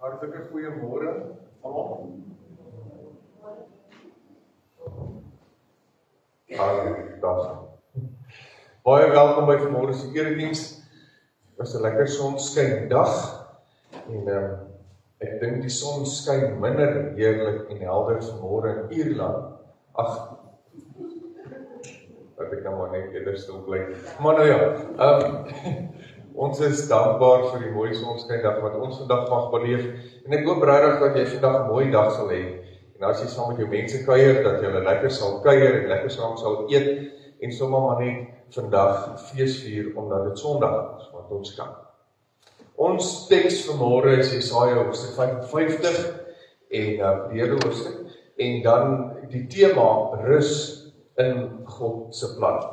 Hartlike goeiemôre almal. Dag. Baie welkom by vanmôre se erediens. Dit was 'n lekker sonskyn dag en ek dink die son skyn minder heerlik en helder vanmôre in Ierland. Ag, dat ek nou maar net eerder stil bly. Maar nou ja, ons is dankbaar vir die mooi sonskyndag wat ons vandag mag beleef. En ek hoop regtig dat jy vandag 'n mooi dag sal hê. En as jy saam met jou mense kuier, dat jy lekker sal kuier en lekker saam sal eet en sommer maar net vandag feesvier omdat dit Sondag is wat ons kan. Ons teks vanmôre is Jesaja hoofstuk 55 en die hele hoofstuk en dan die tema rus in God se plan.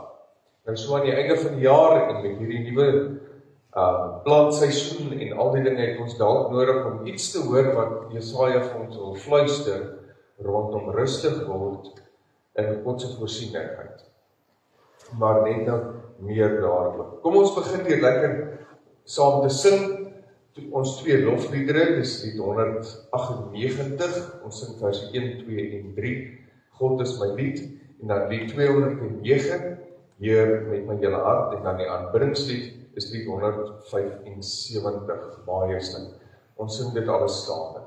Nou so aan die einde van die jaar en met hierdie nuwe plantseisoen en al die dinge het ons dalk nodig om iets te hoor wat Jesaja vir ons wil fluister rondom rustig word in God se voorsienigheid. Maar net nou meer daaroor. Kom ons begin weer lekker saam te sing. Ons twee lofliedere, dis lied 198, ons sing vers 1, 2 en 3. God is my lied, en dan lied 209, Heer met my hele hart, en dan die aanbiddingslied is lied 175, baie sing. Ons sing dit alles saam. Oh,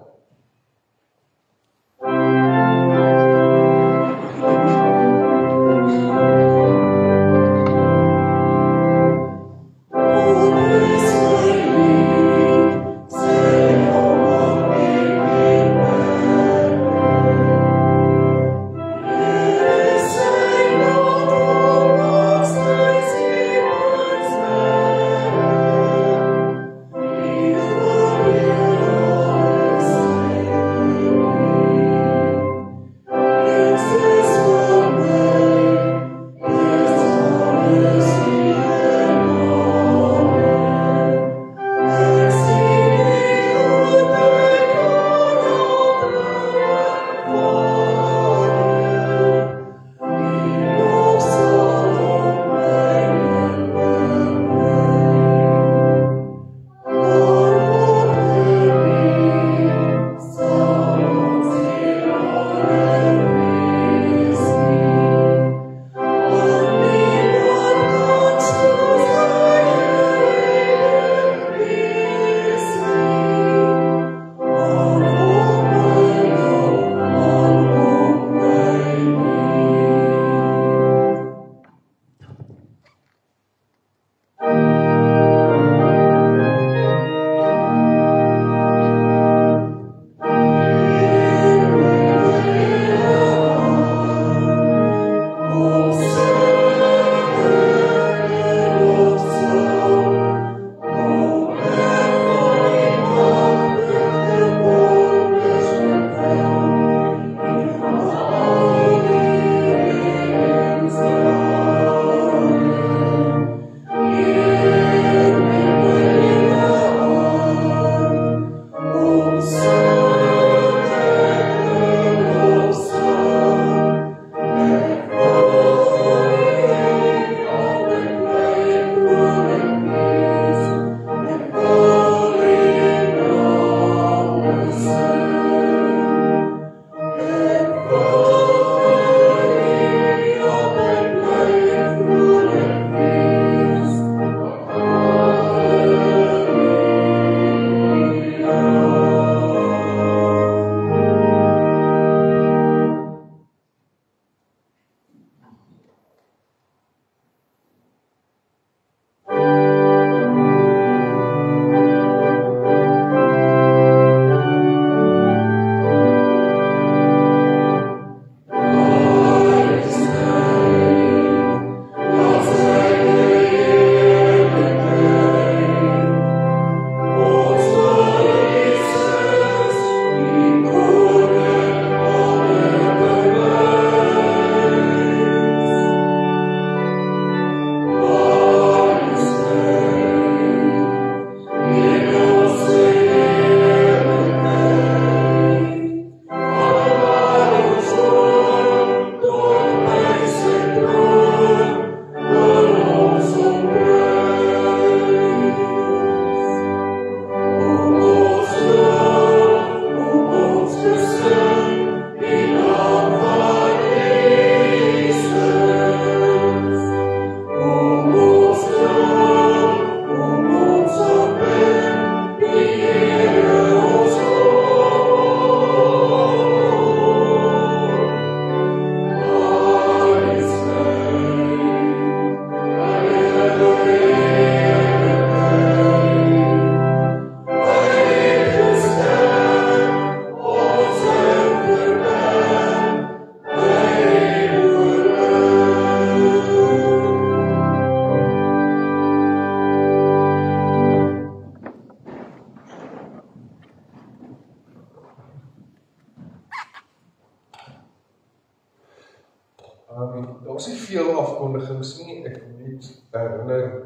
herinner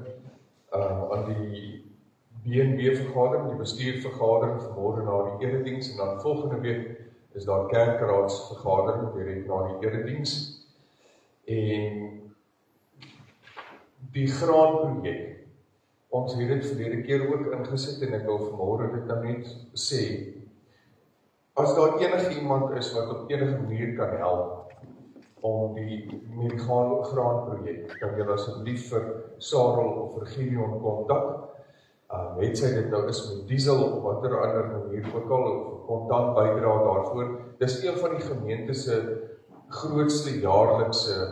aan die BNB-vergadering, die bestuurvergadering vanmôre na die erediens, en dan volgende week is daar kerkraadsvergadering direk na die erediens. En die graanprojek, ons het dit verlede keer ook ingesit, en ek wil vanmôre dit nou net sê, as daar enige iemand is wat op enige manier kan help om met die graanprojek, kan jy asseblief vir Sarel of vir Gideon kontak. Het sy dit nou is met diesel of watter ander manier ook al, of kontant bydra daarvoor. Dis een van die gemeente se grootste jaarlikse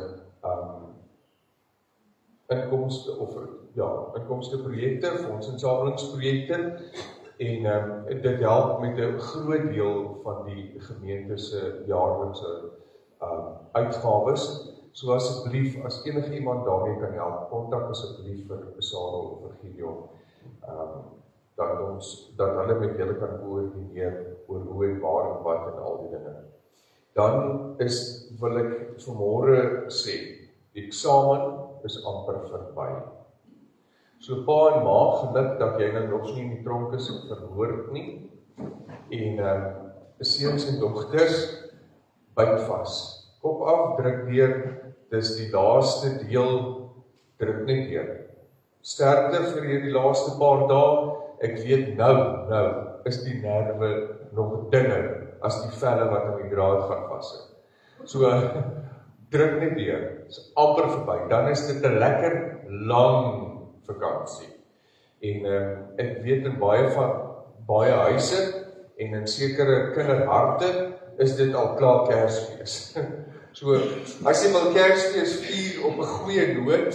inkomsteprojekte, fondsinsamelingsprojekte, en dit help met 'n groot deel van die gemeente se jaarlikse uitgawes. So asseblief, as enige iemand daarmee kan help, kontak asseblief vir Sarel of vir Gideon, dat hulle met julle kan koördineer oor hoe en waar en wat en al die dinge. Dan wil ek vanmôre sê, die eksamen is amper verby. So pa en ma, geluk dat jy nou nog nie in die tronk is verhoord nie, en seuns en dogters, byt vas. Kop af, druk deur, dis die laaste deel, druk net deur. Sterkte vir die laaste paar dae, ek weet nou is die nerve nog dunner as die velle wat aan die draad gaan vashou. So, druk net deur, is amper verby, dan is dit 'n lekker lang vakansie. En ek weet in baie huise en in sekere kinderharte is dit al klaar Kersfees. So, as jy wil Kersfees vier op 'n goeie noot,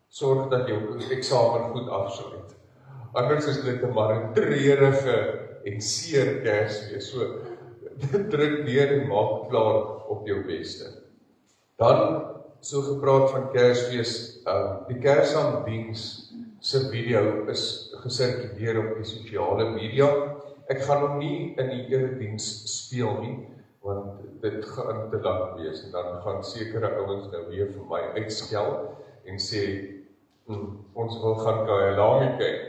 sorg dat jou eksamen goed afsluit. Anders is dit 'n maar 'n treurige en seer Kersfees. So, druk neer en maak klaar op jou beste. Dan, so gepraat van Kersfees, die Kersaanddiens se video is gesirkuleer op die sosiale media. Ek gaan hom nie in die erediens speel nie, want dit gaan te lank wees, en dan gaan sekere ouens nou weer vir my uitskel en sê, ons wil gaan Kyalami kyk.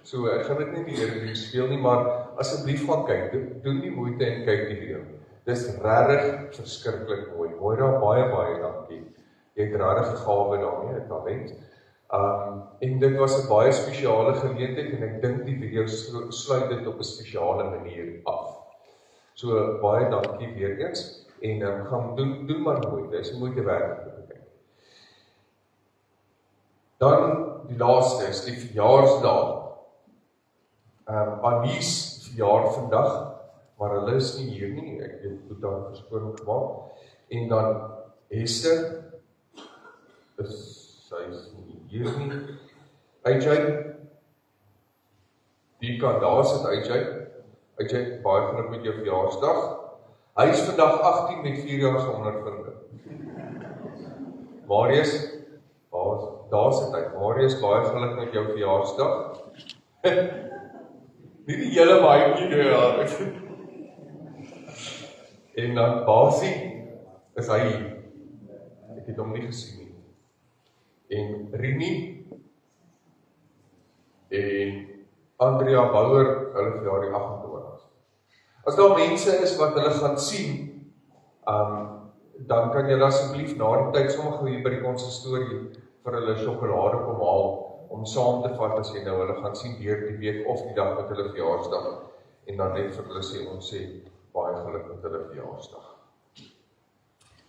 So, ek gaan dit nie die erediens speel nie, maar asseblief gaan kyk, doen die moeite en kyk die video. Dis regtig verskriklik mooi. Mooi daar, baie dankie. Jy het regtig 'n gawe daarmee, 'n talent. En dit was 'n baie spesiale geleentheid, en ek dink die video sluit dit op 'n spesiale manier af. So, baie dankie weer eens, en gaan doen maar moeite, is moeite werd om te kyk. Dan, die laaste is die verjaarsdag. Anies verjaar vandag, maar hulle is nie hier nie, ek het daar verskoning gemaak. En dan Hester, sy is nie hier nie. AJ, die kan daar sit, AJ, baie geluk met jou verjaarsdag. Hy is vandag 18 met 4 jaar se ondervinding. Marius, daar sit hy. Marius, baie geluk met jou verjaarsdag. Nie die hele maaikie daar. En dan Basie, is hy hier. Ek het hom nie gesien nie. En Rini, en Andrea Bouwer, hulle verjaar die 28. As daar mense is wat hulle gaan sien, dan kan jy asseblief na die tyd sommige hier by die konsistorie vir hulle sjokolade kom haal, om saam te vat as jy nou hulle gaan sien deur die week of die dag met hulle verjaarsdag, en dan net vir hulle sê, ons sê baie geluk met hulle verjaarsdag.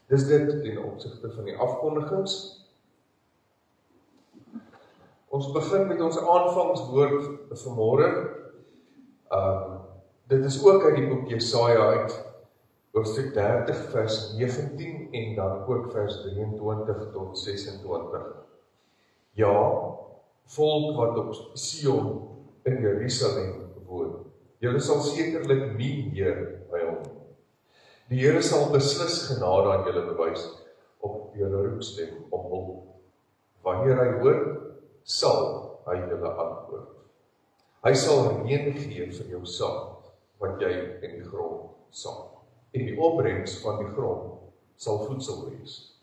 Dis dit ten opsigte van die afkondigings. Ons begin met ons aanvangswoord vanmôre. Dit is ook uit die boek Jesaja uit, hoofstuk 30 vers 19 en dan ook vers 23 tot 26. Ja, volk wat op Sion in Jerusalem woon, julle sal sekerlik nie meer huil nie. Die Here sal beslis genade aan julle bewys op julle roepstem om hulp. Wanneer hy hoor, sal hy julle antwoord. Hy sal reën gee vir jou saad, wat jy in die grond saai. En die opbrengs van die grond sal voedsel wees.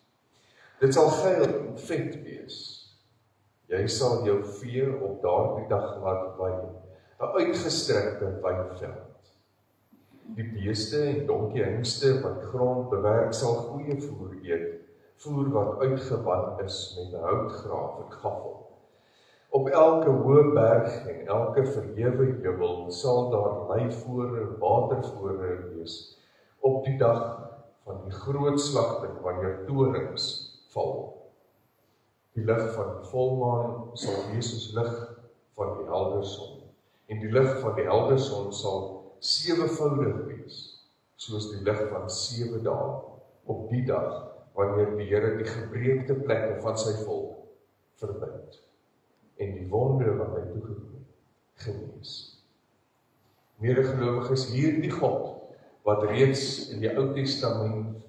Dit sal geil en vet wees. Jy sal jou vee op daardie dag laat wei, 'n uitgestrekte weiveld. Die beeste en donkiehengste wat grond bewerk sal goeie voer eet, voer wat uitgewan is met houtgraaf en gaffel. Op elke hoë berg en elke verhewe heuwel sal daar leifore, watervore wees, op die dag van die groot slagting wanneer torings val. Die lig van die volmaan sal wees soos lig van die helder son, en die lig van die helder son sal sewevoudig wees, soos die lig van 7 dae, op die dag wanneer die Here die gebreekte plekke van sy volk verbind, en die wonde wat hy toegedoen genees. Medegelowiges, hierdie God, wat reeds in die Ou Testament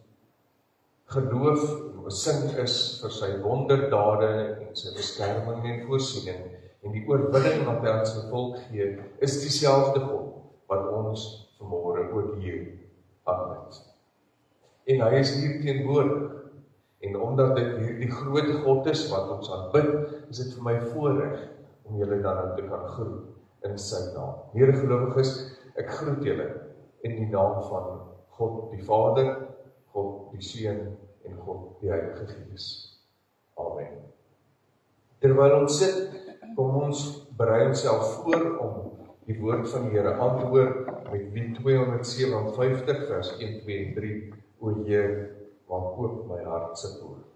geloof en besing is vir sy wonderdade en sy beskerming en voorsiening en die oorwinning wat hy aan sy volk gee, is dieselfde God wat ons vanmôre ook hier aanbid. En hy is hier teenwoordig. En omdat dit hierdie groot God is wat ons aanbid, is dit vir my voorreg om julle dan te kan groet in sy naam. Medegelowiges, ek groet julle in die naam van God die Vader, God die Seun en God die Heilige Gees. Amen. Terwyl ons sit, kom ons berei onsself voor om die woord van die Here aan te hoor met Lied 257 vers 1, 2 en 3. O Heer, maak oop my hart se poort.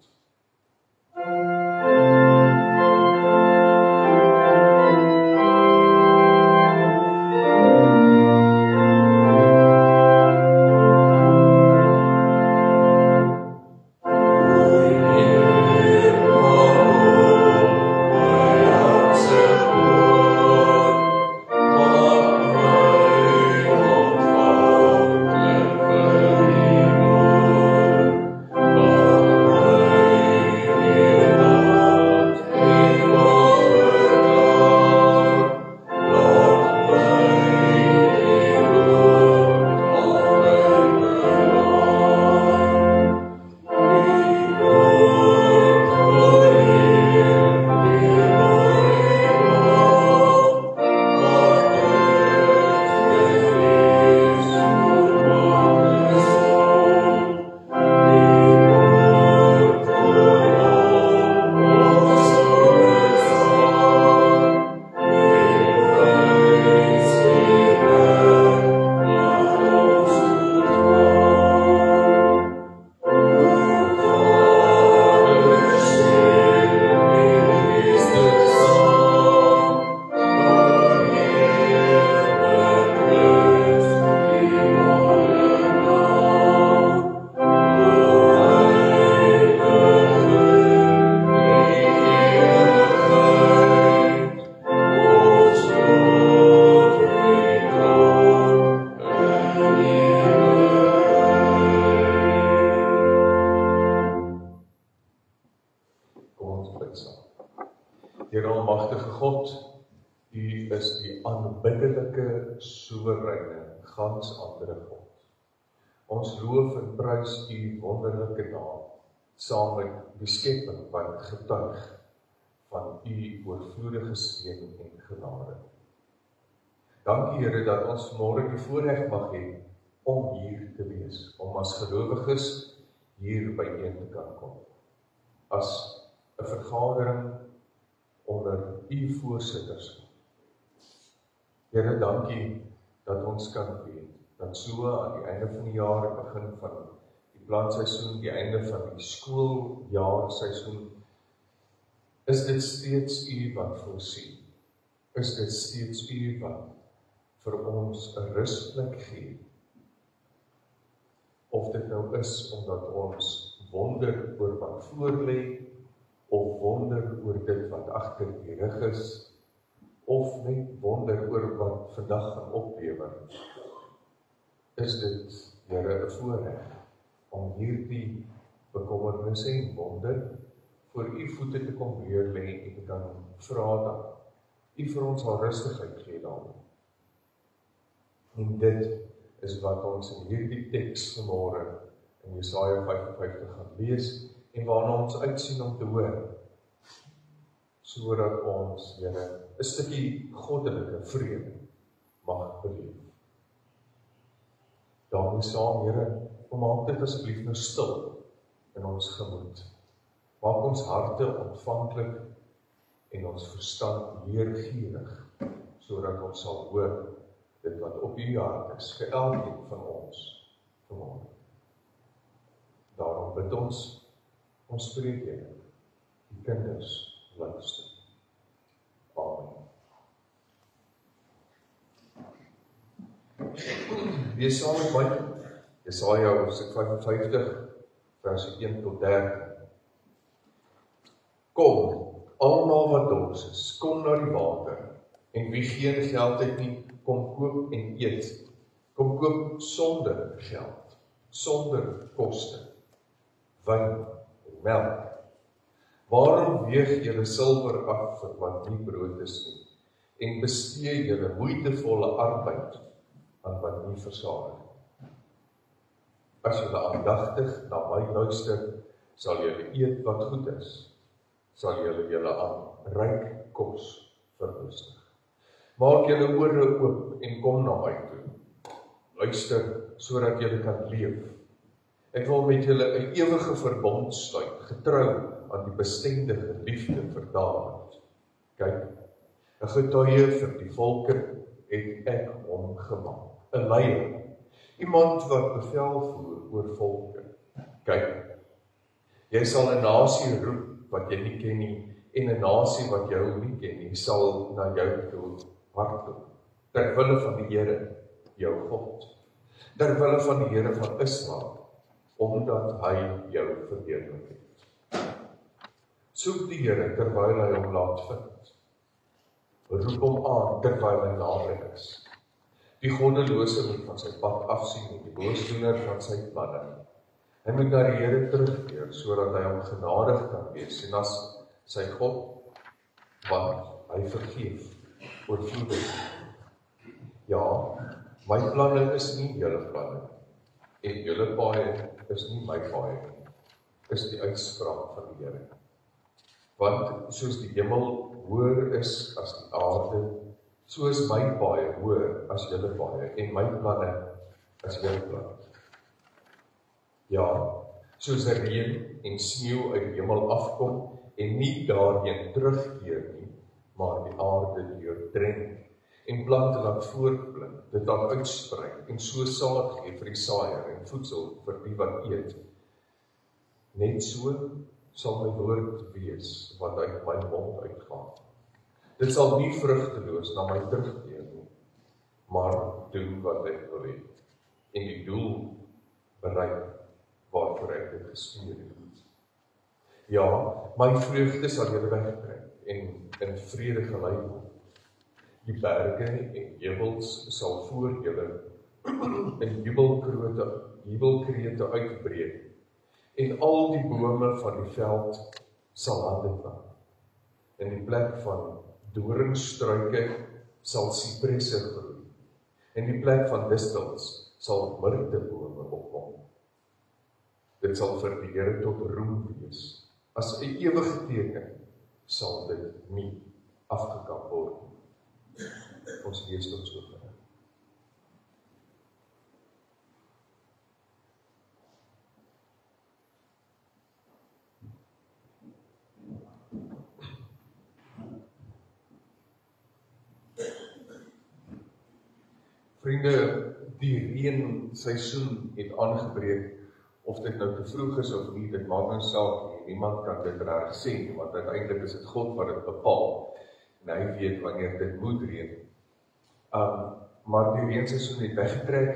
Here almagtige God, U is die aanbiddelike, soewereine, gans andere God. Ons loof en prys U wonderlike naam, saam met die skepping wat getuig van U oorvloedige seën en genade. Dankie Here dat ons môre die voorreg mag hê om hier te wees, om as gelowiges hier byeen te kan kom. As 'n vergadering onder U voorsitterskap. Here, dankie dat ons kan weet, dat so aan die einde van die jaar, die begin van die plantseisoen, die einde van die skooljaarseisoen, is dit steeds U wat voorsien. Is dit steeds U wat vir ons 'n rusplek gee. Of dit nou is omdat ons wonder oor wat voor lê, of wonder oor dit wat agter die rug is, of net wonder oor wat vandag gaan oplewer, is dit, Here, 'n voorreg om hierdie bekommernisse en wonder voor U voete te kom neerlê en te kan vra dat U vir ons al rustigheid gee daarin. En dit is wat ons in hierdie teks vanmôre in Jesaja 55 gaan lees en waarna ons uitsien om te hoor, sodat ons, Here, 'n stukkie goddelike vrede mag beleef. Daarmee saam, Here, maak dit asseblief nou stil in ons gemoed. Maak ons harte ontvanklik en ons verstand leergierig, sodat ons sal hoor dit wat op U hart is, vir elkeen van ons vanmôre. Daarom bid ons spreek Here, die kinders luister. Amen. Wees saam met my, Jesaja hoofstuk 55, vers 1 tot 13. Kom, almal wat dors is, kom na die water, en wie geen geld het nie, kom koop en eet. Kom koop sonder geld, sonder koste, wyn en melk. Waarom weeg julle silwer af vir wat nie brood is nie, en bestee julle moeitevolle arbeid aan wat nie versadig nie? As julle aandagtig na my luister, sal julle eet wat goed is, sal julle aan ryk kos verlustig. Maak julle ore oop en kom na my toe. Luister, sodat julle kan leef. Ek wil met julle 'n ewige verbond sluit, getrou aan die bestendige liefde vir Dawid. Kyk, 'n getuie vir die volke het ek hom gemaak. 'n leier, iemand wat bevel voer oor volke. Kyk, jy sal 'n nasie roep wat jy nie ken nie, en 'n nasie wat jou nie ken nie, sal na jou toe hardloop. Ter wille van die Here, jou God. Ter wille van die Here van Israel, omdat hy jou verheerlik het. Soek die Here terwyl hy hom laat vind. Roep hom aan terwyl hy naby is. Die goddelose moet van sy pad afsien en die boosdoener van sy planne. Hy moet na die Here terugkeer, sodat hy hom genadig kan wees en as sy God, want hy vergeef oorvloedig. Ja, my planne is nie julle planne, en julle paaie is nie my paaie nie, is die uitspraak van die Here. Want soos die hemel hoër is as die aarde, so is my paaie hoër as julle paaie, en my planne as julle planne. Ja, soos reën en sneeu uit die hemel afkom, en nie daarheen terugkeer nie, maar die aarde deurdrink, en plante laat voortblink, dit laat uitsprei, en so saad gee vir die saaier, en voedsel vir die wat eet. Net so sal my woord wees, wat uit my mond uitgaan. Dit sal nie vrugteloos na my terugkeer nie, maar doen wat ek wil hê, en die doel bereik waarvoor ek dit gestuur het. Ja, my vreugde sal julle wegtrek, en in vrede gelei word. Die berge en heuwels sal voor julle in jubelkrete uitbreek, en al die bome van die veld sal hande klap. In die plek van doringstruike sal sipresse groei, en die plek van distels sal mirtebome opkom. Dit sal vir die Here tot roem wees. As 'n ewige teken sal dit nie afgekap word nie. Ons lees tot sover. Vriende, die reenseisoen het aangebreek, of dit nou te vroeg is of nie, dit maak nou saak nie. Niemand kan dit reg sê nie, want uiteindelik is dit God wat dit bepaal, en hy weet wanneer dit moet reën. Maar die reenseisoen het weggetrek,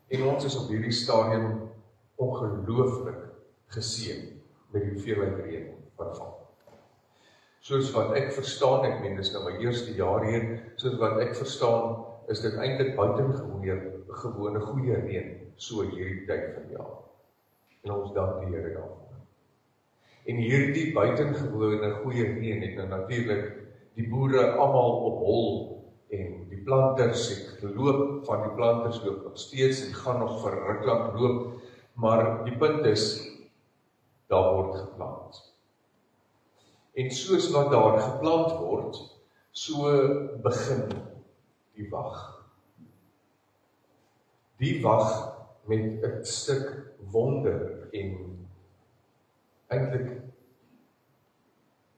en ons is op hierdie stadium ongelooflik geseën met die hoeveelheid reën wat val. Soos wat ek verstaan, ek meen, dis nou my eerste jaar hier, soos wat ek verstaan, is dit eintlik buitengewone goeie reën, so hierdie tyd van die jaar. En ons dank die Here daarvoor. En hierdie buitengewone goeie reën het nou natuurlik die boere almal op hol, en die planters het geloop, van die planters loop nog steeds, en gaan nog vir ruk lank loop, maar die punt is, daar word geplant. En soos wat daar geplant word, so begin die wag. Die wag met 'n stuk wonder en eintlik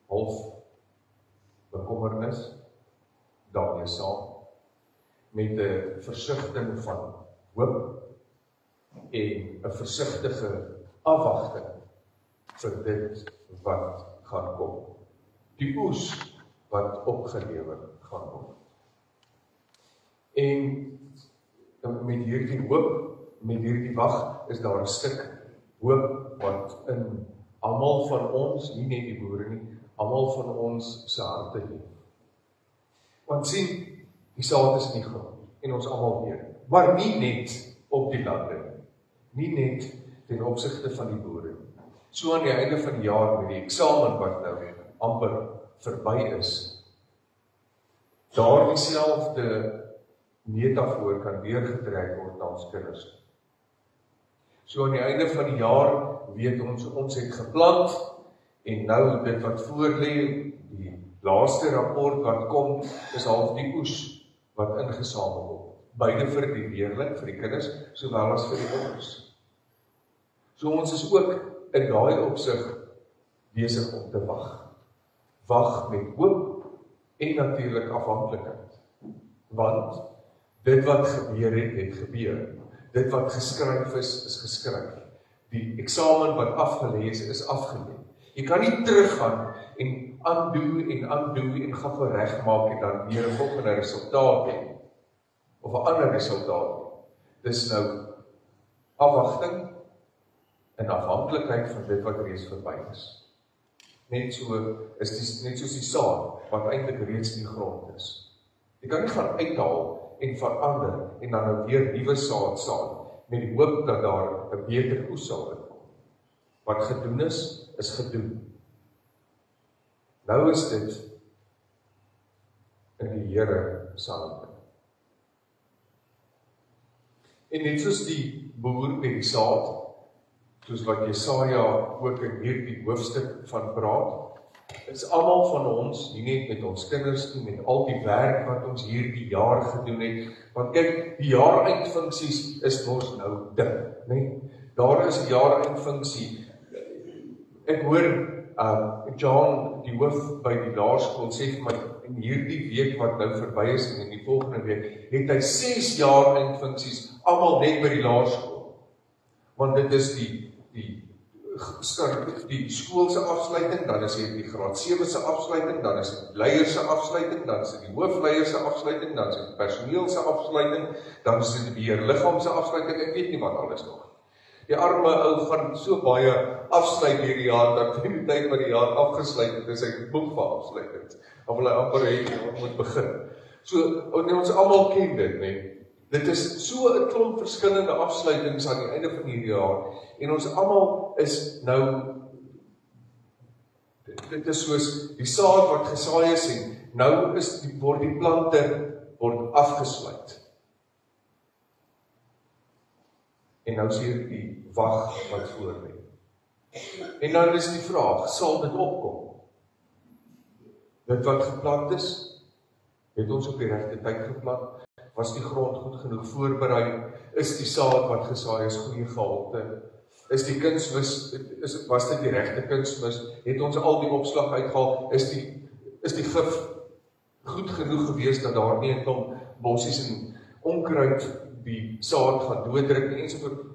half bekommernis daarmee saam, met 'n versigtiging van hoop en 'n versigtige afwagting vir dit wat gaan kom. Die oes wat opgelewer gaan word. En met hierdie hoop, met hierdie wag, is daar 'n stuk hoop wat in almal van ons, nie net die boere nie, almal van ons se harte leef. Want sien, die saad is in die grond, en ons almal weet, maar nie net op die lande nie, nie net ten opsigte van die boere nie. So aan die einde van die jaar met die eksamen wat nou amper verby is, daar dieselfde metafoor kan weergetrek word na ons kinders. So aan die einde van die jaar weet ons het geplant, en nou dit wat voorlê, die laaste rapport wat kom, is half die oes wat ingesamel word. Beide vir die leerling, vir die kinders, sowel as vir die ouers. So ons is ook in daai opsig besig om te wag. Wag met hoop en natuurlik afhanklikheid. Want dit wat gebeur het gebeur. Dit wat geskryf is geskryf. Die eksamen wat afgelees is afgelê. Jy kan nie teruggaan en aandoen en gaan regmaak en dan weer 'n volgende resultaat hê. Of 'n ander resultaat hê. Dis nou afwagting en afhanklikheid van dit wat reeds verby is. Net soos die saad wat eintlik reeds in die grond is. Jy kan nie gaan uithaal en verander en dan nou weer nuwe saad saai met die hoop dat daar 'n beter oes sal uitkom. Wat gedoen is gedoen. Nou is dit in die Here se hande. En net soos die boer met die saad, soos wat Jesaja ook in hierdie hoofstuk van praat, is almal van ons, nie net met ons kinders nie, met al die werk wat ons hierdie jaar gedoen het, want kyk, die jaareindfunksies is mos nou dik, nee? Daar is 'n jaareindfunksie. Ek hoor John, die hoof by die laerskool, sê vir my, in hierdie week wat nou verby is en in die volgende week, het hy 6 jaareindfunksies, almal net by die laerskool. Want dit is die skoolse afsluiting, dan is dit die graad 7 se afsluiting, dan is dit leiers se afsluiting, dan is dit die hoofleiers se afsluiting, dan is dit die personeel se afsluiting, dan is dit die beheerliggaam se afsluiting, ek weet nie wat alles nog. Die arme ou gaan so baie afsluit hierdie jaar, dat in die tyd wat die jaar afgesluit het, is hy moeg van afsluitings. Of hulle amper moet begin. So, ons almal ken dit, nee. Dit is so 'n klomp verskillende afsluitings aan die einde van hierdie jaar, en ons almal is nou, dit is soos die saad wat gesaai is, en nou word die plante afgesluit. En nou sien die wag wat voor lê. En dan is die vraag, sal dit opkom? Dit wat geplant is, het ons op die regte tyd geplant? Was die grond goed genoeg voorberei? Is die saad wat gesaai is goeie gehalte? Is die kunsmis, was dit die regte kunsmis? Het ons al die opslag uitgehaal? Is die gif goed genoeg gewees dat daar nie 'n klomp bossies en onkruid die saad gaan dooddruk nie, ensovoort.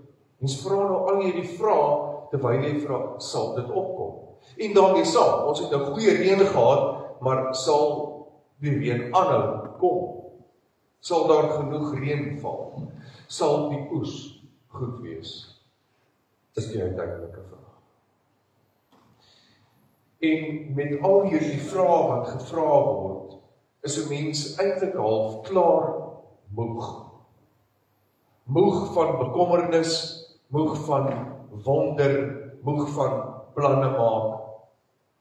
Ons vra nou al hierdie vrae, terwyl jy vra, sal dit opkom? En daarmee saam, ons het nou goeie reën gehad, maar sal die reën aanhou kom? Sal daar genoeg reën val? Sal die oes goed wees? Dis die uiteindelike vraag. En met al hierdie vrae wat gevra word, is 'n mens eintlik half klaar moeg. Moeg van bekommernis, moeg van wonder, moeg van planne maak,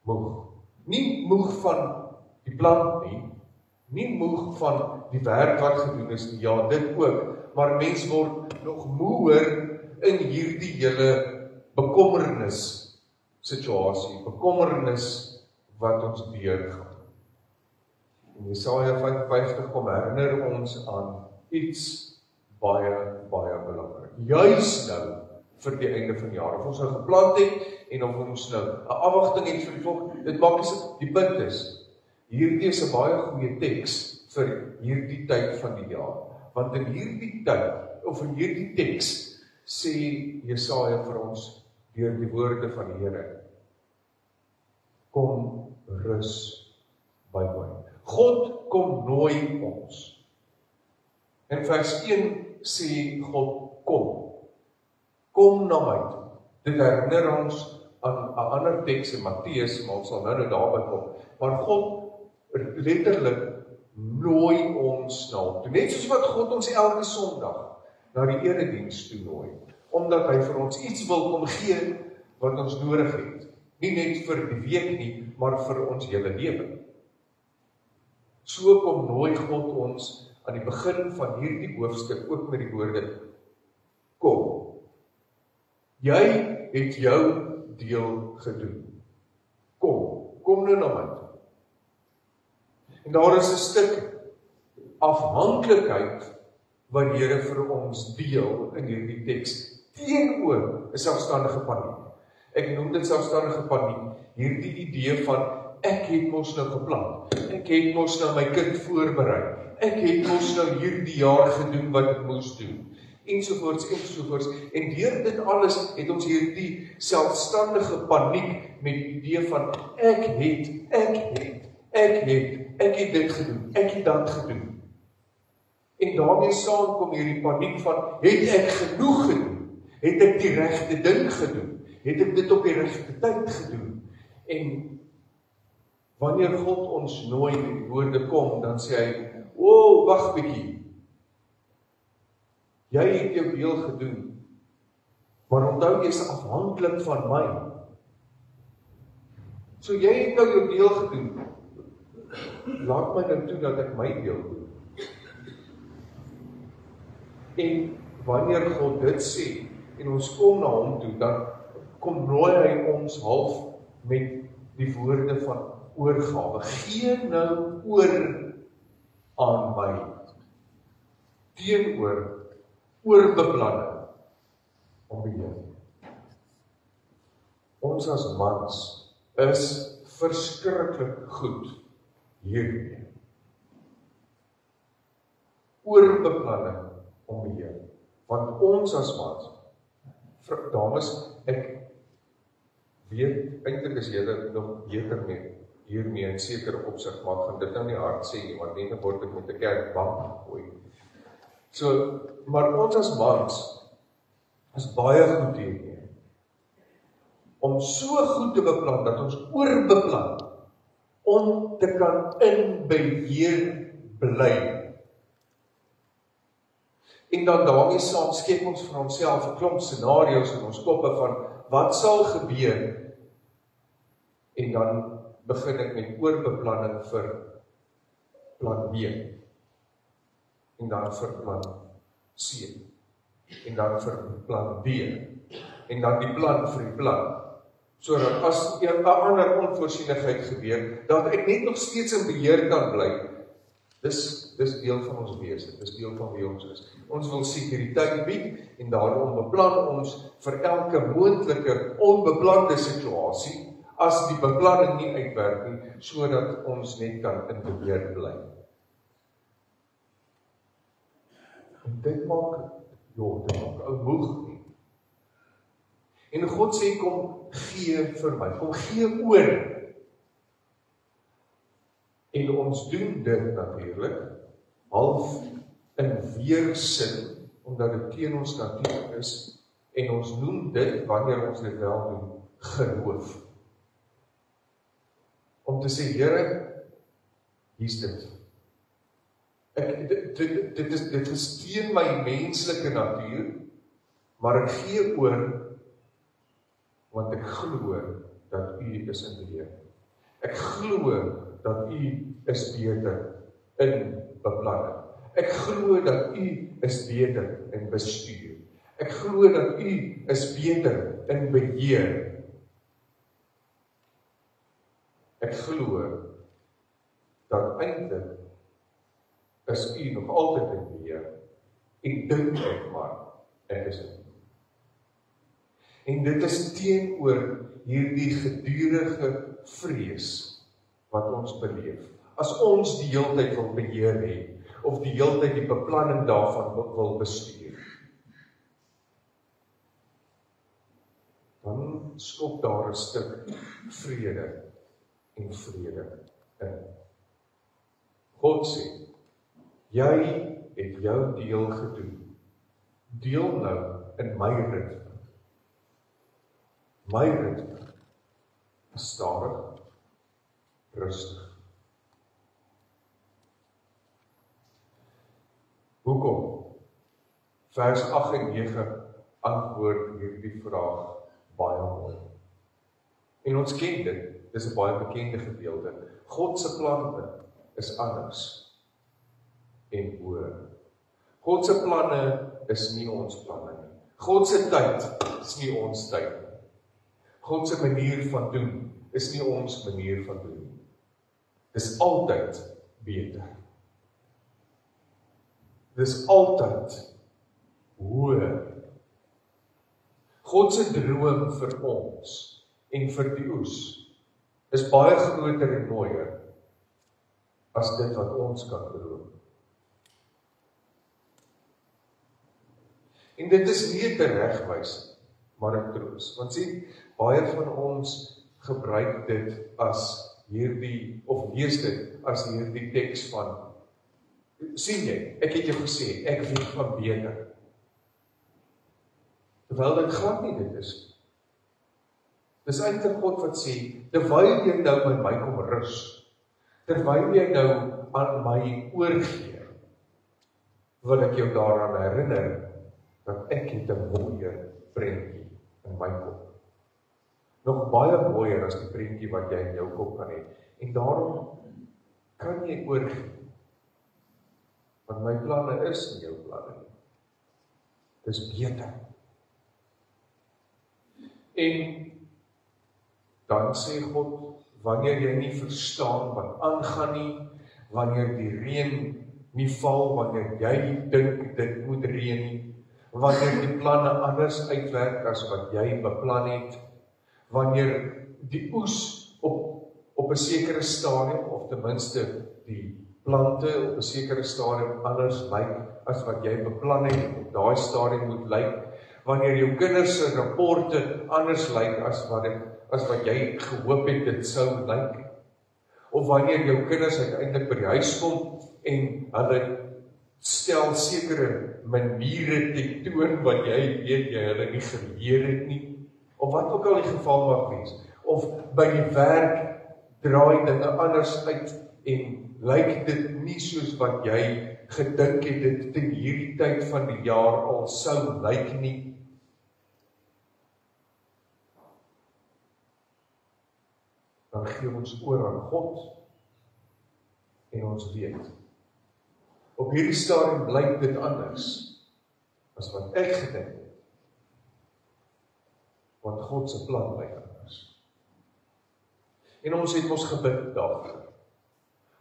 moeg. Nie moeg van die plant nie moeg van die werk wat gedoen is nie, ja, dit ook, maar mens word nog moeër in hierdie hele bekommernis situasie, bekommernis wat ons deurgaan. En Jesaja 55 kom herinner ons aan iets baie belangrik. Juis nou vir die einde van die jaar, of ons nou geplant het en of ons nou 'n afwagting het vir die volgende, dit maak nie die punt is. Hierdie is 'n baie goeie teks vir hierdie tyd van die jaar. Want in hierdie tyd, of in hierdie teks, sê Jesaja vir ons deur die woorde van die Here, kom rus by my. God kom nooi ons. In vers 1 sê God, kom na my toe. Dit herinner ons aan 'n ander teks in Matteus, maar ons sal nou daarby kom. Maar God letterlik nooi ons na hom toe. Net soos wat God ons elke Sondag na die erediens toe nooi. Omdat hy vir ons iets wil kom gee wat ons nodig het. Nie net vir die week nie, maar vir ons hele lewe. So kom nooi God ons aan die begin van hierdie hoofstuk ook met die woorde, kom. Jy het jou deel gedoen. Kom nou na my. En daar is 'n stuk afhanklikheid wat die Here vir ons deel in hierdie teks teenoor 'n selfstandige paniek. Ek noem dit selfstandige paniek, hierdie idee van ek het mos nou geplan, ek het mos nou my kind voorberei, ek het mos nou hierdie jaar gedoen wat ek moes doen, ensovoorts. En deur dit alles het ons hierdie selfstandige paniek met die idee van ek het dit gedoen, ek het dat gedoen. En daarmee saam kom hierdie paniek van, het ek genoeg gedoen? Het ek die regte ding gedoen? Het ek dit op die regte tyd gedoen? En wanneer God ons nooi met die woorde kom, dan sê hy, wag bietjie. Jy het jou deel gedoen, maar onthou jy is afhanklik van my. So jy het nou jou deel gedoen. Laat my nou toe dat ek my deel doen. En wanneer God dit sê, en ons kom na hom toe, dan kom nooi hy ons half met die woorde van oorgawe. Gee nou oor aan my. Teenoor oorbeplanning om beheer. Ons as mans is verskriklik goed hiermee. Oorbeplanning om beheer. Want ons as mans, dames, ek weet, eintlik is julle nog beter mee hiermee in sekere opsig, maar ek gaan dit nou nie hard sê nie, want nie word ek met 'n kerkbank gooi. So, maar ons as mans is baie goed hiermee. Om so goed te beplan, dat ons oorbeplan, om te kan in beheer bly. En dan daarmee saam skep ons vir onsself 'n klomp scenario's in ons koppe van, wat sal gebeur? En dan begin ek met oorbeplanning vir plan B. En dan vir plan C. En dan vir plan D. En dan die plan vir die plan. Sodat as 'n ander onvoorsienigheid gebeur, dat ek net nog steeds in beheer kan bly. Dis deel van ons wese, dis deel van wie ons is. Ons wil sekuriteit bied en daarom beplan ons vir elke moontlike onbeplande situasie, as die beplanning nie uitwerk nie, sodat ons net kan in beheer bly. En dit maak ou moeg nie. En God sê, kom gee vir my, kom gee oor. En ons doen dit natuurlik, half in weersin, omdat dit teen ons natuur is, en ons noem dit, wanneer ons dit wel doen, geloof. Om te sê, Here, hier's dit. Dit is teen my menslike natuur, maar ek gee oor, want ek glo dat U is in beheer. Ek glo dat U is beter in beplanning. Ek glo dat U is beter in bestuur. Ek glo dat U is beter in beheer. Ek glo dat eintlik is u nog altyd in beheer. Ek dink ek maar, ek is dit. En dit is teenoor hierdie gedurende vrees wat ons beleef. As ons die hele tyd wil beheer hê, of die hele tyd die beplanning daarvan wil bestuur, dan skop daar 'n stuk vrede en vrede in. God sê, jy het jou deel gedoen. Deel nou in my ritme. My ritme is stadig, rustig. Hoekom? Vers 8 en 9 antwoord hierdie vraag baie mooi. En ons ken dit, dis 'n baie bekende gedeelte. God se planne is anders en hoër. God se planne is nie ons planne nie. God se tyd is nie ons tyd nie. God se manier van doen is nie ons manier van doen nie. Dis altyd beter. Dis altyd hoër. God se droom vir ons en vir die oes is baie groter en mooier as dit wat ons kan droom. En dit is nie 'n teregwysing, maar 'n troos. Want sien, baie van ons gebruik dit as hierdie, of lees dit as hierdie teks van, sien jy, ek het jou gesê, ek weet van beter. Terwyl dit glad nie dit is. Dis eintlik God wat sê, terwyl jy nou by my kom rus, terwyl jy nou aan my oorgee, wil ek jou daaraan herinner, dat ek het 'n mooier prentjie in my kop. Nog baie mooier as die prentjie wat jy in jou kop kan hê. En daarom kan jy oorgee. Want my planne is nie jou planne nie. Dis beter. En dan sê God, wanneer jy nie verstaan wat aangaan nie, wanneer die reën nie val, wanneer jy dink dit moet reën nie, wanneer die planne anders uitwerk as wat jy beplan het, wanneer die oes op 'n sekere stadium, of ten minste die plante op 'n sekere stadium anders lyk as wat jy beplan het, op daai stadium moet lyk, wanneer jou kinders se rapporte anders lyk as wat jy gehoop het dit sou lyk, of wanneer jou kinders uiteindelik by die huis kom en hulle stel sekere maniere tentoon wat jy weet jy hulle nie geleer het nie, of wat ook al die geval mag wees, of by die werk draai dinge anders uit en lyk dit nie soos wat jy gedink het dit ten hierdie tyd van die jaar al sou lyk nie. Dan gee ons oor aan God en ons weet. Op hierdie stadium blyk dit anders as wat ek gedink het. Want God se plan blyk anders. En ons het mos gebid daarvoor.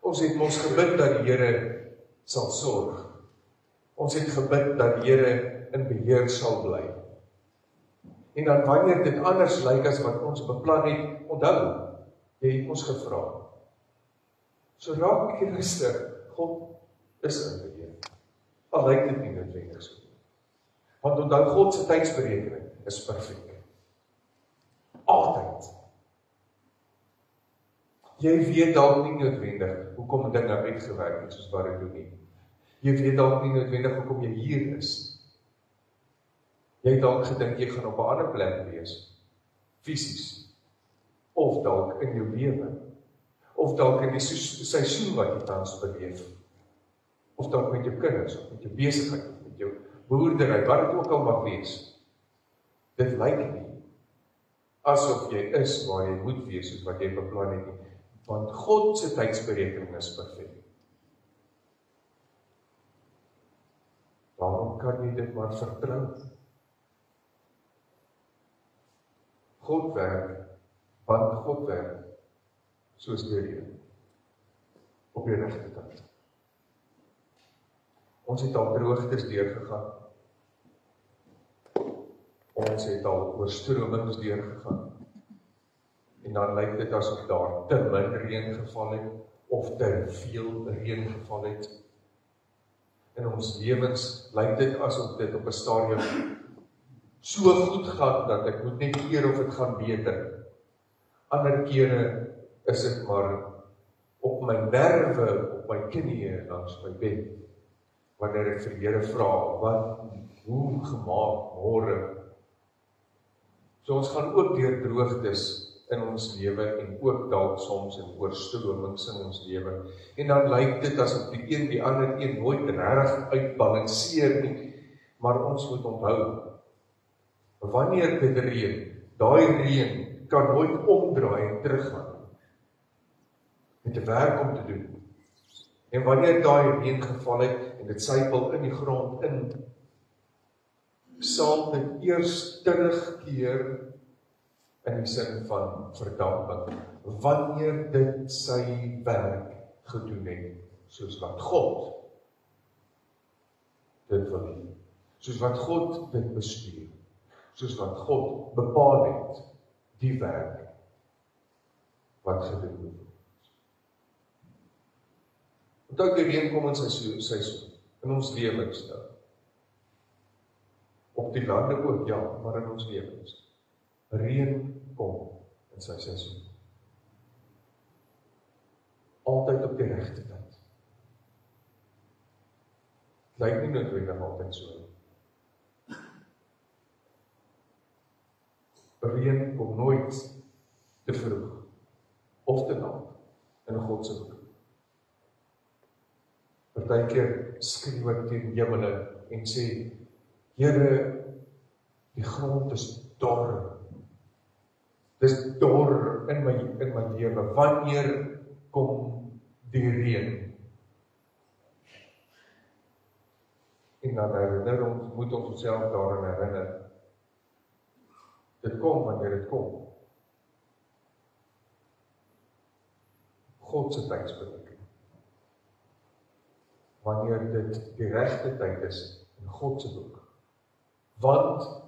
Ons het mos gebid dat die Here sal sorg. Ons het gebid dat die Here in beheer sal bly. En dan wanneer dit anders lyk as wat ons beplan het, onthou, jy het ons gevra. So raak ek rustig, God is in beheer. Al lyk dit nie noodwendig so. Want onthou, God se tydsberekening is perfek. Altyd. Jy weet dalk nie noodwendig hoekom dinge uitgewerk het soos wat dit doen nie. Jy weet dalk nie noodwendig hoekom jy hier is. Jy het dalk gedink jy gaan op 'n ander plek wees, fisies, of dalk in jou lewe, of dalk in die seisoen wat jy tans beleef, of dalk met jou kinders, of met jou besigheid, of met jou boerdery, wat dit ook al mag wees. Dit lyk nie asof jy is waar jy moet wees, soos wat jy beplan het nie, want God se tydsberekening is perfek. Daarom kan jy dit maar vertrou. God werk, want God werk soos die reën, op die regte tyd. Ons het al droogtes deurgegaan. Ons het al oorstromings deurgegaan. En dan lyk dit asof daar te min reën geval het, of te veel reën geval het. In ons lewens lyk dit asof dit op 'n stadium so goed gaan, dat ek moet net keer of dit gaan beter. Ander kere is dit maar op my nerve, op my knieë langs my bed, wanneer ek vir die Here vra, hoe gemaak môre? So ons gaan ook deur droogtes in ons lewe, en ook dalk soms in oorstromings in ons lewe. En dan lyk dit asof die ander een nooit regtig uitbalanseer nie, maar ons moet onthou, wanneer dit reën, daai reën kan nooit omdraai en teruggaan. Met 'n werk om te doen. En wanneer daai reën geval het, en dit sypel in die grond in, sal dit eers terugkeer in die sin van verdamping, wanneer dit sy werk gedoen het, soos wat God dit wil hê, soos wat God dit bestuur, soos wat God bepaal het, die werk wat gedoen word. Onthou, die reën kom in sy seisoen, in ons lewens nou. Op die lande ook, ja, maar in ons lewens. Reën kom in sy seisoen. Altyd op die regte tyd. Lyk nie noodwendig altyd so. Reën kom nooit te vroeg of te laat in God se boek. Partykeer skreeu ek teen die hemele en sê, Here, die grond is dor. Dis dor in my lewe. Wanneer kom die reën? En dan moet ons onsself daaraan herinner. Dit kom wanneer dit kom. God se tydsberekening. Wanneer dit die regte tyd is in God se boek. Want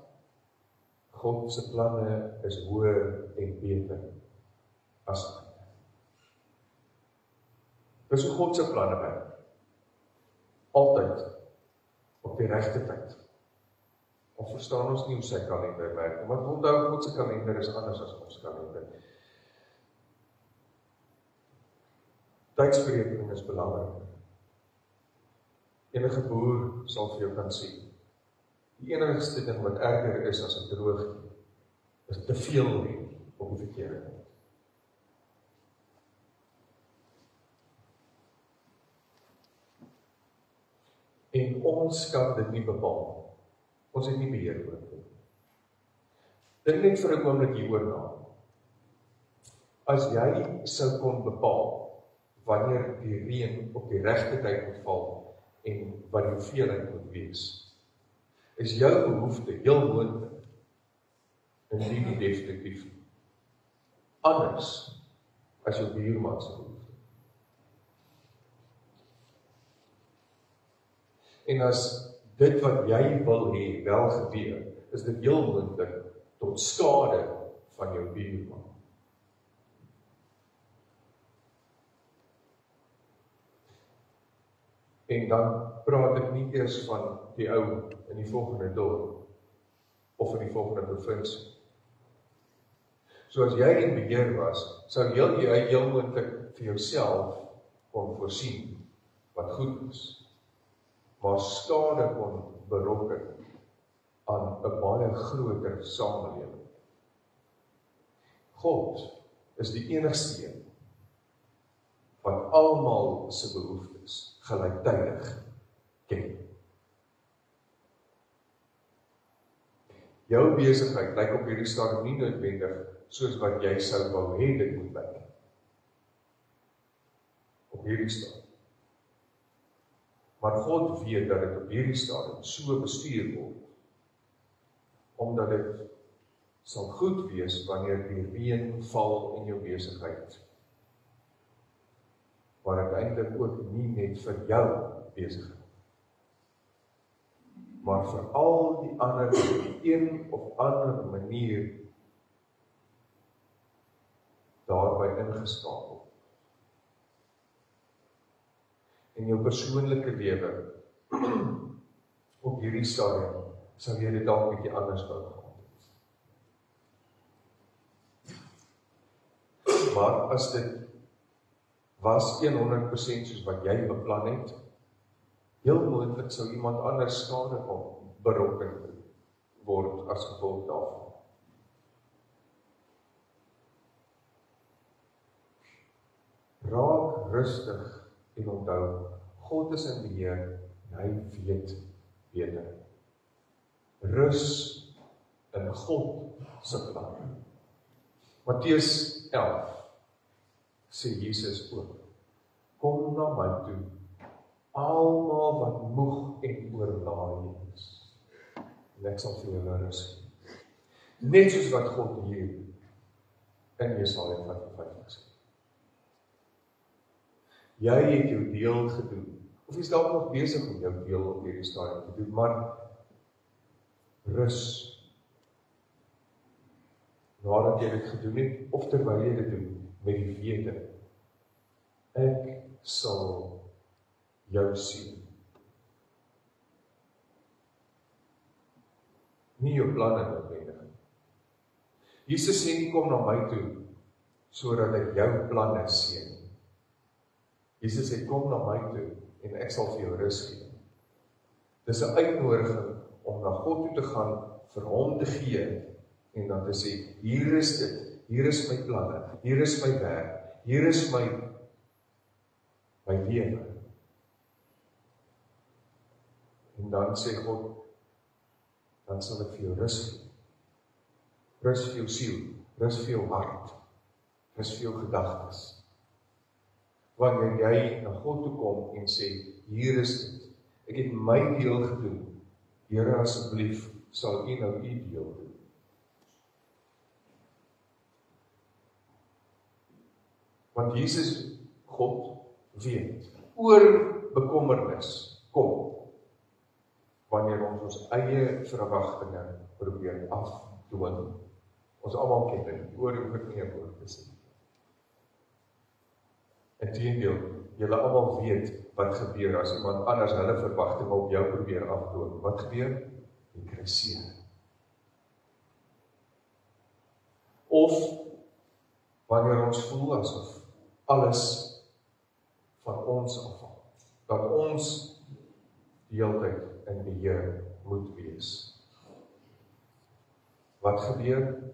God se planne is hoër en beter as myne. Dis hoe God se planne werk. Altyd op die regte tyd. Of verstaan ons nie hoe sy kalender werk, want onthou, God se kalender is anders as ons kalender. Tydsberekening is belangrik. Enige boer sal vir jou kan sê, die enigste ding wat erger is as 'n droogte, is te veel reën op die verkeerde tyd. En ons kan dit nie bepaal. Ons het nie beheer oor dit. Dink net vir 'n oomblik hieroor na. As jy sou kon bepaal wanneer die reën op die regte tyd moet val en wat die hoeveelheid moet wees, is jou behoefte heel moontlik en nie definitief anders as jou buurman se behoefte. En as dit wat jy wil hê wel gebeur, is dit heel moontlik tot skade van jou buurman. En dan praat ek nie eers van die ou in die volgende dorp of in die volgende provinsie. So as jy in beheer was, sou jy heel moontlik vir jouself kon voorsien wat goed is, maar skade kon berokken aan 'n baie groter samelewing. God is die enigste een wat almal se behoeftes gelyktydig ken. Jou besigheid lyk op hierdie stadium nie noodwendig soos wat jy sou wou hê dit moet lyk. Op hierdie stadium. Maar God weet dat dit op hierdie stadium so bestuur word, omdat dit sal goed wees wanneer die reën val in jou besigheid maar uiteindelik ook nie net vir jou besig is, maar vir al die ander op een of ander manier daarby ingeskakel. In jou persoonlike lewe, op hierdie stadium, sal jy dit dalk 'n bietjie anders wou gehad het. Maar as dit was 100% soos wat jy beplan het, heel moontlik sou iemand anders skade berokken word as gevolg daarvan. Raak rustig en onthou, God is in beheer en hy weet beter. Rus in God se plan. Matteus 11 sê Jesus ook, kom na my toe, almal wat moeg en oorlaai is, en ek sal vir julle rus gee. Net soos wat God hier in Jesaja 55 sê. Jy het jou deel gedoen, of jy is dalk nog besig om jou deel op hierdie stadium te doen, maar rus nadat jy dit gedoen het, of terwyl jy dit doen, met die wete, ek sal jou sien. Nie jou planne noodwendig. Jesus sê nie kom na my toe, sodat ek jou planne sien. Jesus sê kom na my toe, en ek sal vir jou rus gee. Dis 'n uitnodiging om na God toe te gaan, vir hom te gee, en dan te sê, hier is dit, hier is my planne, hier is my werk, hier is my lewe. En dan sê God, dan sal ek vir jou rus gee. Rus vir jou siel, rus vir jou hart, rus vir jou gedagtes. Wanneer jy na God toe kom en sê, hier is dit, ek het my deel gedoen, Here asseblief, sal U nou U deel doen. Want Jesus, God, weet, oor bekommernis kom, wanneer ons eie verwagtinge probeer afdwing. Ons almal ken dit, oor hoef ek nie 'n woord te sê. Inteendeel, julle almal weet wat gebeur as iemand anders hulle verwagtinge op jou probeer afdwing. Wat gebeur? Jy kry seer. Of wanneer ons voel asof alles van ons afval, dat ons die hele tyd in beheer moet wees. Wat gebeur?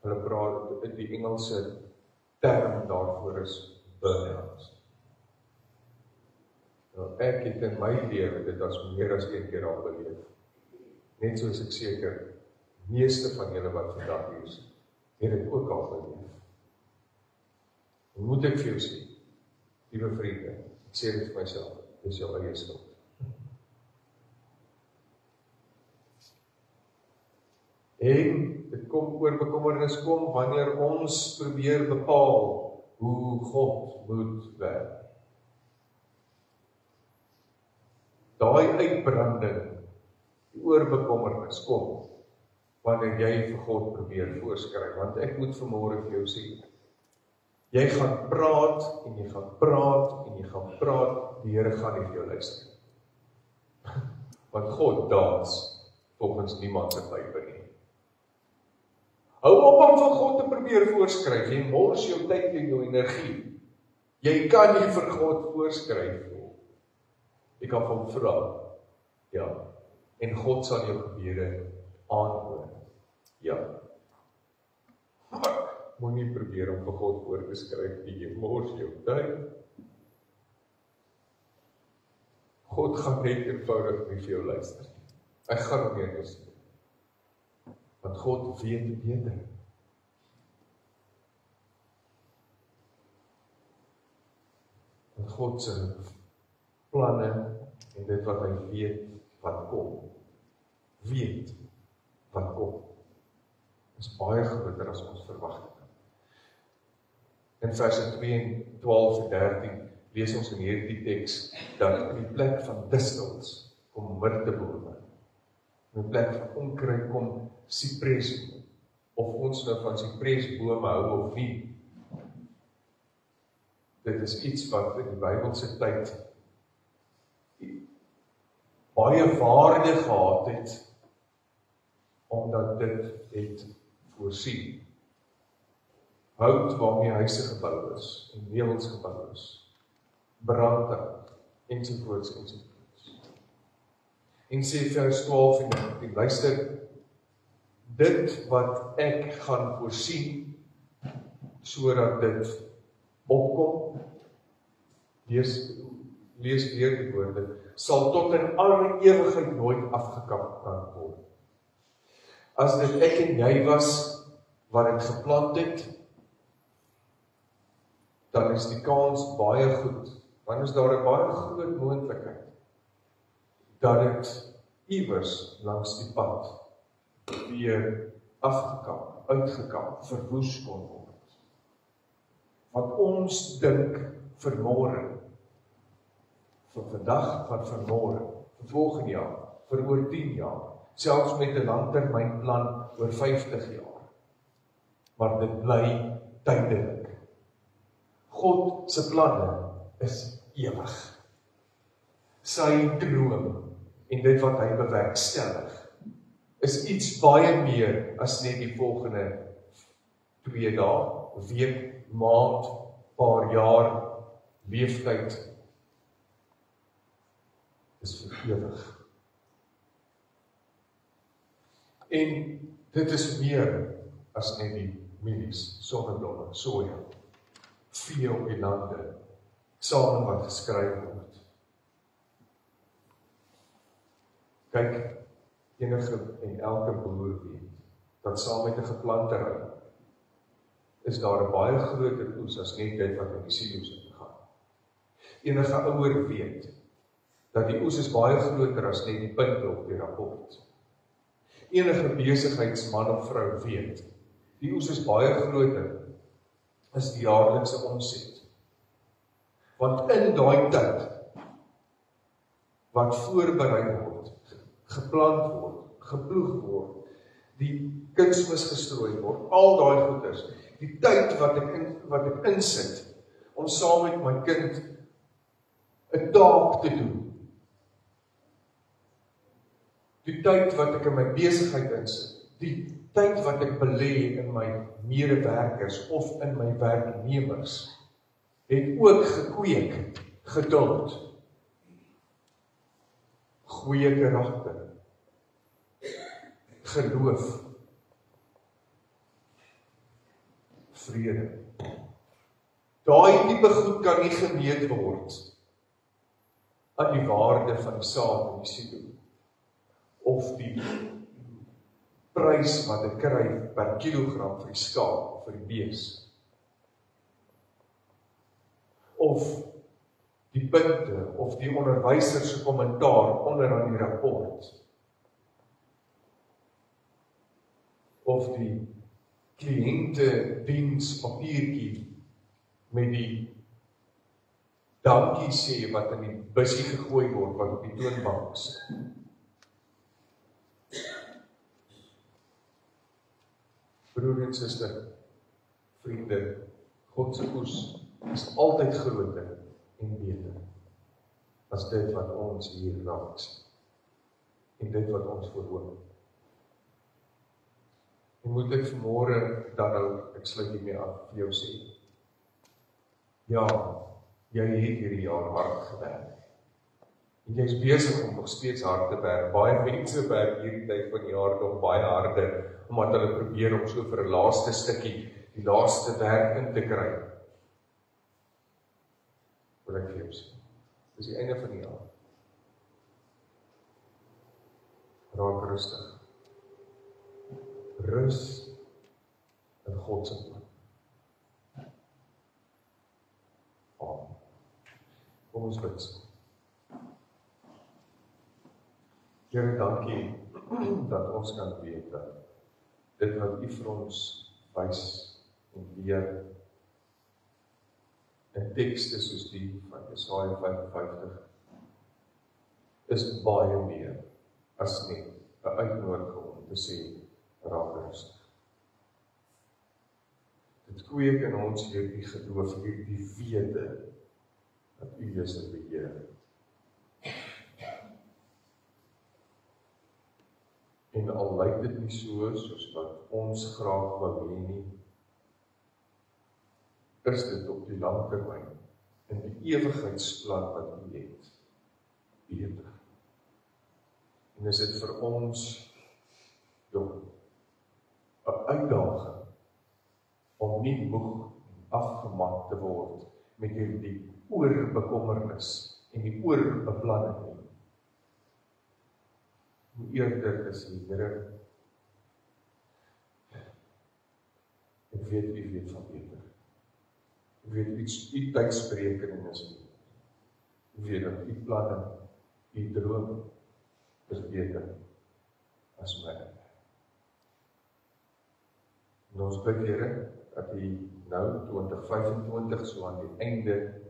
Hulle praat in die Engelse term daarvoor is burn-out. Nou, ek het in my lewe dit as meer as een keer al beleef. Net soos ek seker, meeste van julle wat vandag hier is, het dit ook al beleef. Moet ek vir jou sê, liewe vriende, ek sê dit vir myself, dit is jou eie skuld. En dit kom oor bekommernis kom wanneer ons probeer bepaal hoe God moet werk. Daai uitbranding oor bekommernis kom wanneer jy vir God probeer voorskryf. Want ek moet vanmôre vir jou sê, jy gaan praat en jy gaan praat en jy gaan praat, die Here gaan nie vir jou luister. Want God dans volgens niemand se pype nie. Hou op om van God te probeer voorskryf, jy mors jou tyd en jou energie. Jy kan nie vir God voorskryf nie. Jy kan van vra, ja, en God sal jou gebede aanhoor, ja. Maar moenie probeer om vir God voor te skryf, jy mors jou tyd. God gaan net eenvoudig nie vir jou luister. Hy gaan hom nie luister. Want God weet beter. Want God se planne en dit wat hy weet wat kom. Weet wat kom. Is baie groter as ons verwagting. In verse 2, 12 en 13 lees ons in hierdie teks dat in die plek van distels kom mirtebome. In die plek van onkruid kom sipresbome. Of ons nou van sipresbome hou of nie. Dit is iets wat in die Bybelse tyd baie waarde gehad het, omdat dit het voorsien. Hout waarmee huise gebou is, en meubels gebou is, brandhout, ensovoorts, ensovoorts. En sê vers 12 en 13, luister, dit wat ek gaan voorsien, sodat dit opkom, lees weer die woorde, sal tot in alle ewigheid nooit afgekap kan word. As dit ek en jy was, wat het geplant het, dan is die kans baie goed, dan is daar 'n baie groot moontlikheid, dat dit iewers langs die pad, weer afgekap, uitgekap, verwoes kon word. Wat ons dink vir môre, vir vandag, van vir môre, vir volgende jaar, vir oor 10 jaar, selfs met 'n langtermynplan oor 50 jaar. Maar dit bly tydelik. God se planne is ewig. Sy droom en dit wat hy bewerkstellig, is iets baie meer as net die volgende 2 dae, week, maand, paar jaar, leeftyd, is vir ewig. En dit is meer as net die mielies, sonneblomme, soja, vee op die lande, saam wat geskryf word. Kyk, enige en elke boer weet, dat saam met 'n geplantery, is daar 'n baie groter oes as net dit wat in die silo's ingaan. Enige ouer weet, dat die oes is baie groter as net die punte op die rapport. Enige besigheidsman of vrou weet, die oes is baie groter as die jaarlikse omset. Want in daai tyd, wat voorberei word, geplant word, geploeg word, die kunsmis gestrooi word, al daai goeders, die tyd wat ek insit, om saam met my kind 'n taak te doen, die tyd wat ek in my besigheid insit, die tyd wat ek belê in my medewerkers of in my werknemers, het ook gekweek, geduld, goeie karakter, geloof, vrede. Daai tipe goed kan nie gemeet word aan die waarde van die saad in die silo, of die prys wat ek kry per kilogram vir die skaap, vir die bees, of die punte, of die onderwyser se kommentaar onder aan die rapport, of die kliënte dienspapiertjie met die dankie sê wat in die bussie gegooi word, wat op die toonbank is. Broer en suster, vriende, God se oes is altyd groter en beter as dit wat ons hier raak sien en dit wat ons voorhoop. En moet ek vanmôre dan nou, ek sluit hiermee af, vir jou sê, ja, jy het hierdie jaar hard gewerk. En jy is besig om nog steeds hard te werk. Baie mense werk hierdie tyd van die jaar nog baie harder, omdat hulle probeer om so vir 'n laaste stukkie, die laaste werk in te kry. Wil ek vir jou sê, dis die einde van die jaar. Raak rustig. Rus in God se plan. Amen. Kom ons bid. Here, dankie dat ons kan weet dat dit wat U vir ons wys en leer En tekste soos die van Jesaja 55 is baie meer as net 'n uitnodiging om te sê, raak rustig. Dit kweek in ons hierdie geloof, hierdie wete, dat U is in beheer. En al lyk dit nie soos wat ons graag wil hê nie, is dit op die lang termyn, in die ewigheidsplan wat U het, beter. En is dit vir ons, 'n uitdaging, om nie moeg en afgemat te word, met die oorbekommernis, en die oorbeplanning nie. Hoe eerder is die Here, ek weet U weet van beter. U weet U tydsberekening is beter. U weet dat U planne, U droom, is beter as myne. En ons bid Here, dat U nou 2025, so aan die einde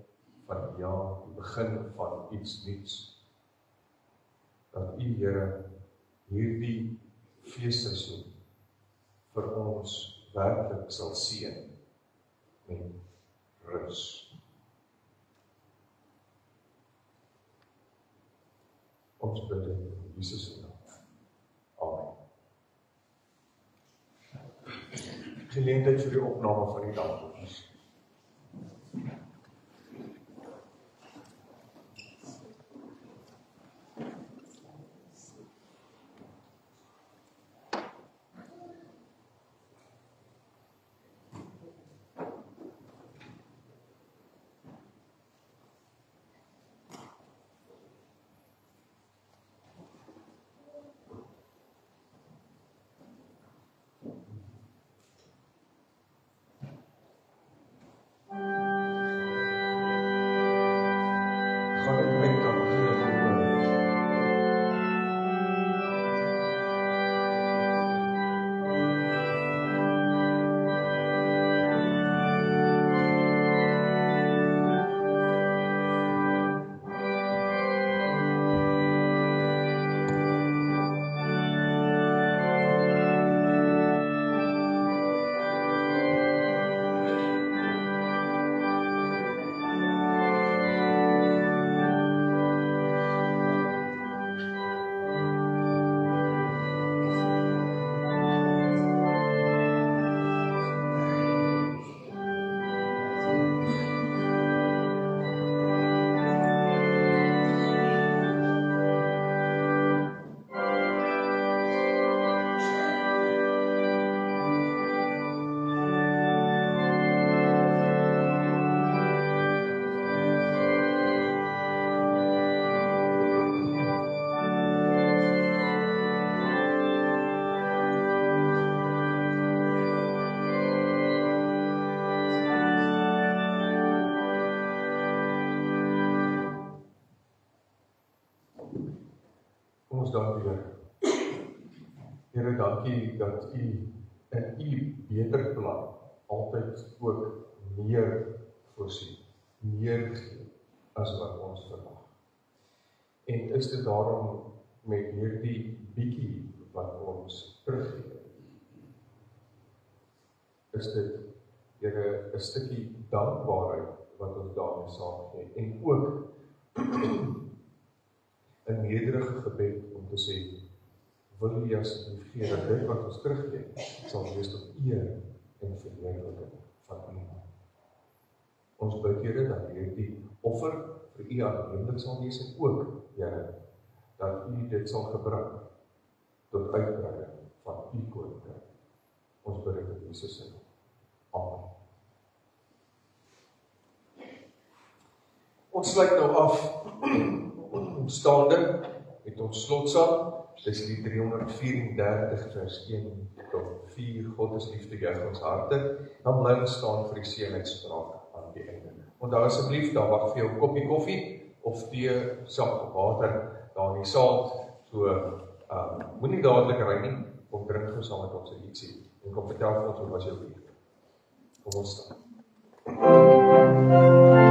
van die jaar, die begin van iets nuuts, dat U Here hierdie feesseisoen vir ons werklik sal seën met rus. Ons bid in Jesus se naam. Amen. Geleentheid vir die opname van die dankofferings. Ons dank U, Here, dankie dat U in U beter plan altyd ook meer voorsien, meer gee as wat ons verwag. En is dit daarom met hierdie bietjie wat ons teruggee, is dit, Here, 'n stukkie dankbaarheid wat ons daarmee saamgee, en ook 'n nederige gebed om te sê, wil U asseblief gee dat dit wat ons teruggee, sal wees tot eer en verheerliking van U naam. Ons bid, Here, dat hierdie offer vir U aanneemlik sal wees, en ook, Here, dat U dit sal gebruik tot uitbreiding van U koninkryk. Ons bid dit in Jesus se naam. Amen. Ons sluit nou af staande met ons slotsaam. Dis die 334 vers 1 tot 4. God is liefde, juig ons harte. Dan bly ons staan vir die seëningsspraak aan die einde. Onthou asseblief, daar wag vir jou 'n koppie koffie of tee, sap of water daar in die saal. So moenie dadelik ry nie, kom drink gou saam met ons 'n ietsie en kom vertel vir ons hoe was jou week. Kom ons staan.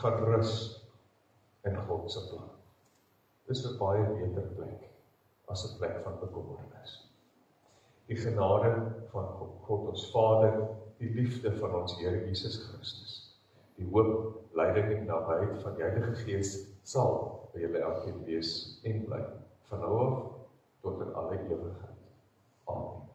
gaan rus in God se plan. Dis 'n baie beter plek as 'n plek van bekommernis. Die genade van God ons Vader, die liefde van ons Here Jesus Christus, die hoop, leiding en nabyheid van die Heilige Gees sal by julle elkeen wees en bly, van nou af tot in alle ewigheid. Amen.